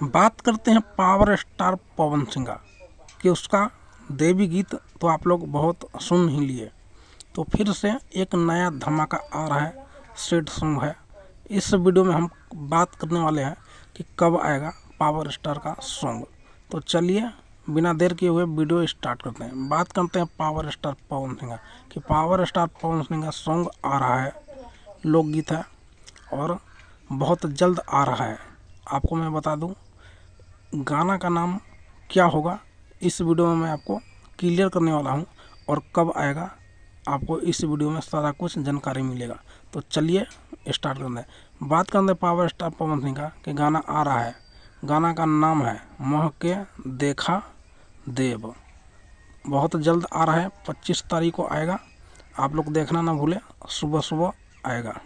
बात करते हैं पावर स्टार पवन सिंह का कि उसका देवी गीत तो आप लोग बहुत सुन ही लिए, तो फिर से एक नया धमाका आ रहा है, सैड सॉन्ग है। इस वीडियो में हम बात करने वाले हैं कि कब आएगा पावर स्टार का सॉन्ग। तो चलिए बिना देर किए हुए वीडियो स्टार्ट करते हैं। बात करते हैं पावर स्टार पवन सिंह कि पावर स्टार पवन सिंह का सॉन्ग आ रहा है, लोकगीत है और बहुत जल्द आ रहा है। आपको मैं बता दूं गाना का नाम क्या होगा, इस वीडियो में मैं आपको क्लियर करने वाला हूं, और कब आएगा आपको इस वीडियो में सारा कुछ जानकारी मिलेगा। तो चलिए स्टार्ट करते हैं। बात करते हैं पावर स्टार पवन सिंह का कि गाना आ रहा है, गाना का नाम है महके देखा देव। बहुत जल्द आ रहा है, 25 तारीख को आएगा। आप लोग देखना ना भूलें, सुबह सुबह आएगा।